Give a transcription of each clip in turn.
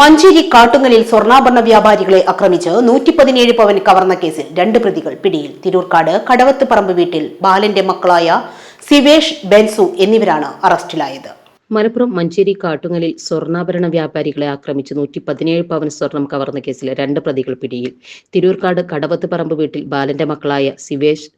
മഞ്ചേരി കാട്ടുങ്ങലിൽ സ്വർണ്ണാഭരണ വ്യാപാരികളെ ആക്രമിച്ച് 117 പവൻ കവർന്ന കേസിൽ 2 പ്രതികൾ പിടിയിൽ. തിരൂർക്കാട് കടവത്ത് പറമ്പ് വീട്ടിൽ ബാലന്റെ മക്കളായ സിവേഷ്, ബെൻസു എന്നിവരാണ് അറസ്റ്റിലായത്. മലപ്പുറം മഞ്ചേരി കാട്ടുങ്ങലിൽ സ്വർണ്ണാഭരണ വ്യാപാരികളെ ആക്രമിച്ച് 117 പവൻ സ്വർണം കവർന്ന കേസിൽ 2 പ്രതികൾ പിടിയിൽ. തിരൂർക്കാട് കടവത്ത് പറമ്പ് വീട്ടിൽ ബാലന്റെ മക്കളായ സിവേഷ്,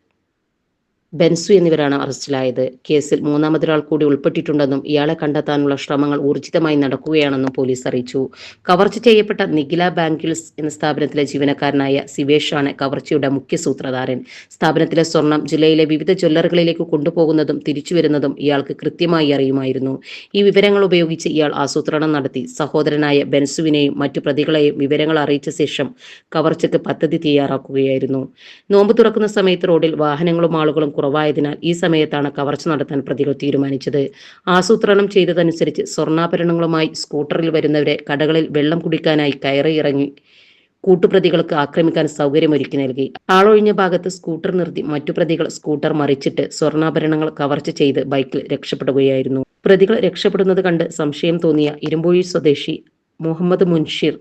ബെൻസു എന്നിവരാണ് അറസ്റ്റിലായത്. കേസിൽ മൂന്നാമതൊരാൾ കൂടി ഉൾപ്പെട്ടിട്ടുണ്ടെന്നും ഇയാളെ കണ്ടെത്താനുള്ള ശ്രമങ്ങൾ ഊർജിതമായി നടക്കുകയാണെന്നും പോലീസ് അറിയിച്ചു. കവർച്ച ചെയ്യപ്പെട്ട നിഖില ബാങ്കിൾസ് എന്ന സ്ഥാപനത്തിലെ ജീവനക്കാരനായ സിവേഷാണ് കവർച്ചയുടെ മുഖ്യ സൂത്രധാരൻ. സ്ഥാപനത്തിലെ സ്വർണം ജില്ലയിലെ വിവിധ ജ്വല്ലറികളിലേക്ക് കൊണ്ടുപോകുന്നതും തിരിച്ചുവരുന്നതും ഇയാൾക്ക് കൃത്യമായി അറിയുമായിരുന്നു. ഈ വിവരങ്ങൾ ഉപയോഗിച്ച് ഇയാൾ ആസൂത്രണം നടത്തി സഹോദരനായ ബെൻസുവിനെയും മറ്റു പ്രതികളെയും വിവരങ്ങൾ അറിയിച്ച ശേഷം കവർച്ചയ്ക്ക് പദ്ധതി തയ്യാറാക്കുകയായിരുന്നു. നോമ്പ് തുറക്കുന്ന സമയത്ത് റോഡിൽ വാഹനങ്ങളും ആളുകളും കുറവായതിനാൽ ഈ സമയത്താണ് കവർച്ച നടത്താൻ പ്രതികൾ തീരുമാനിച്ചത്. ആസൂത്രണം ചെയ്തതനുസരിച്ച് സ്വർണ്ണാഭരണങ്ങളുമായി സ്കൂട്ടറിൽ വരുന്നവരെ കടകളിൽ വെള്ളം കുടിക്കാനായി കയറി ഇറങ്ങി കൂട്ടുപ്രതികൾക്ക് ആക്രമിക്കാൻ സൗകര്യമൊരുക്കി നൽകി. ആളൊഴിഞ്ഞ ഭാഗത്ത് സ്കൂട്ടർ നിർത്തി മറ്റു പ്രതികൾ സ്കൂട്ടർ മറിച്ചിട്ട് സ്വർണ്ണാഭരണങ്ങൾ കവർച്ച ചെയ്ത് ബൈക്കിൽ രക്ഷപ്പെടുകയായിരുന്നു. പ്രതികൾ രക്ഷപ്പെടുന്നത് കണ്ട് സംശയം തോന്നിയ ഇരുമ്പുഴി സ്വദേശി മുഹമ്മദ് മുൻഷിർ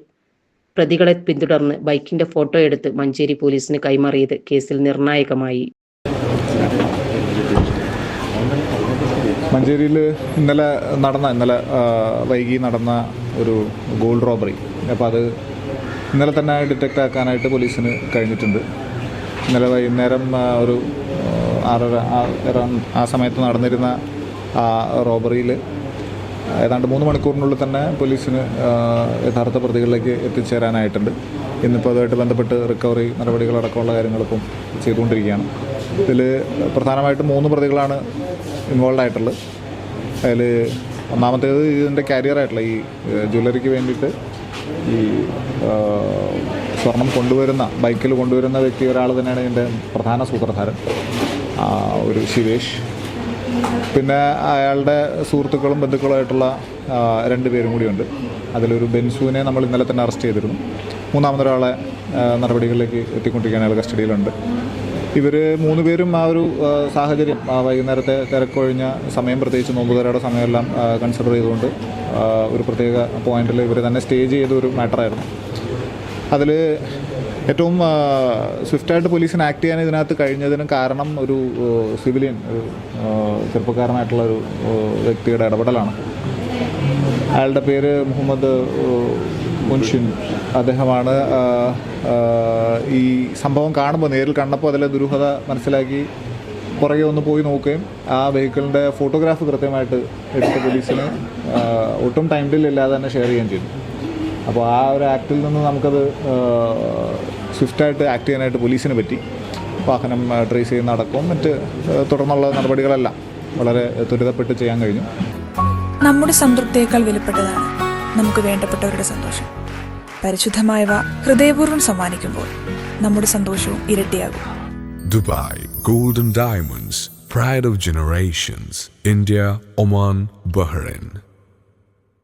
പ്രതികളെ പിന്തുടർന്ന് ബൈക്കിന്റെ ഫോട്ടോ എടുത്ത് മഞ്ചേരി പോലീസിന് കൈമാറിയത് കേസിൽ നിർണായകമായി. മഞ്ചേരിയിൽ ഇന്നലെ വൈകി നടന്ന ഒരു ഗോൾഡ് റോബറി, അപ്പോൾ അത് ഇന്നലെ തന്നെ ഡിറ്റക്റ്റ് ആക്കാനായിട്ട് പോലീസിന് കഴിഞ്ഞിട്ടുണ്ട്. ഇന്നലെ വൈകുന്നേരം ഒരു 6:30 ആ സമയത്ത് നടന്നിരുന്ന ആ റോബറിയിൽ ഏതാണ്ട് 3 മണിക്കൂറിനുള്ളിൽ തന്നെ പോലീസിന് യഥാർത്ഥ പ്രതികളിലേക്ക് എത്തിച്ചേരാനായിട്ടുണ്ട്. ഇന്നിപ്പോൾ അതുമായിട്ട് ബന്ധപ്പെട്ട് റിക്കവറി നടപടികളടക്കമുള്ള കാര്യങ്ങളിപ്പം ചെയ്തുകൊണ്ടിരിക്കുകയാണ്. ഇതിൽ പ്രധാനമായിട്ടും 3 പ്രതികളാണ് ഇൻവോൾവ് ആയിട്ടുള്ളത്. അതിൽ ഒന്നാമത്തേത് ഇതിൻ്റെ കാരിയറായിട്ടുള്ള ഈ ജ്വല്ലറിക്ക് വേണ്ടിയിട്ട് ഈ സ്വർണം ബൈക്കിൽ കൊണ്ടുവരുന്ന വ്യക്തി ഒരാൾ തന്നെയാണ് ഇതിൻ്റെ പ്രധാന സൂത്രധാരൻ, ഒരു ശിവേഷ്. പിന്നെ അയാളുടെ സുഹൃത്തുക്കളും ബന്ധുക്കളുമായിട്ടുള്ള 2 പേരും കൂടിയുണ്ട്. അതിലൊരു ബെൻസുവിനെ നമ്മൾ ഇന്നലെ തന്നെ അറസ്റ്റ് ചെയ്തിരുന്നു. മൂന്നാമതൊരാളെ നടപടികളിലേക്ക് എത്തിക്കൊണ്ടിരിക്കുകയാണ്, അയാൾ കസ്റ്റഡിയിലുണ്ട്. ഇവർ 3 പേരും ആ ഒരു സാഹചര്യം, വൈകുന്നേരത്തെ തിരക്കൊഴിഞ്ഞ സമയം, പ്രത്യേകിച്ച് നോമ്പുകാരുടെ സമയമെല്ലാം കൺസിഡർ ചെയ്തുകൊണ്ട് ഒരു പ്രത്യേക പോയിന്റിൽ ഇവർ തന്നെ സ്റ്റേജ് ചെയ്ത ഒരു മാറ്ററായിരുന്നു. അതിൽ ഏറ്റവും സ്വിഫ്റ്റായിട്ട് പോലീസിന് ആക്ട് ചെയ്യാൻ ഇതിനകത്ത് കഴിഞ്ഞതിന് കാരണം ഒരു സിവിലിയൻ, ഒരു ചെറുപ്പക്കാരനായിട്ടുള്ള ഒരു വ്യക്തിയുടെ ഇടപെടലാണ്. അയാളുടെ പേര് മുഹമ്മദ് മുൻഷിൻ. അദ്ദേഹമാണ് ഈ സംഭവം കാണുമ്പോൾ, നേരിൽ കണ്ടപ്പോൾ അതിലെ ദുരൂഹത മനസ്സിലാക്കി പുറകെ ഒന്ന് പോയി നോക്കുകയും ആ വെഹിക്കിളിൻ്റെ ഫോട്ടോഗ്രാഫ് കൃത്യമായിട്ട് എടുത്ത പോലീസിന് ഒട്ടും ടൈം ഡിലേ ഇല്ലാതെ തന്നെ ഷെയർ ചെയ്യുകയും ചെയ്തു. അപ്പോൾ ആ ഒരു ആക്ടിൽ നിന്ന് നമുക്കത് സ്വിഫ്റ്റായിട്ട് ആക്ട് ചെയ്യാനായിട്ട് പോലീസിന് പറ്റി. വാഹനം ട്രേസ് ചെയ്യുന്ന അടക്കവും മറ്റ് തുടർന്നുള്ള നടപടികളെല്ലാം വളരെ ത്വരിതപ്പെട്ട് ചെയ്യാൻ കഴിഞ്ഞു. നമ്മുടെ സംതൃപ്തിയേക്കാൾ വിലപ്പെട്ടതാണ് നമുക്ക് വേണ്ടപ്പെട്ടവരുടെ സന്തോഷം. പരിശുദ്ധമായവ ഹൃദയപൂർവ്വം സമ്മാനിക്കുമ്പോൾ നമ്മുടെ സന്തോഷവും ഇരട്ടിയാകും. Dubai golden diamonds, pride of generations, India, Oman, Bahrain.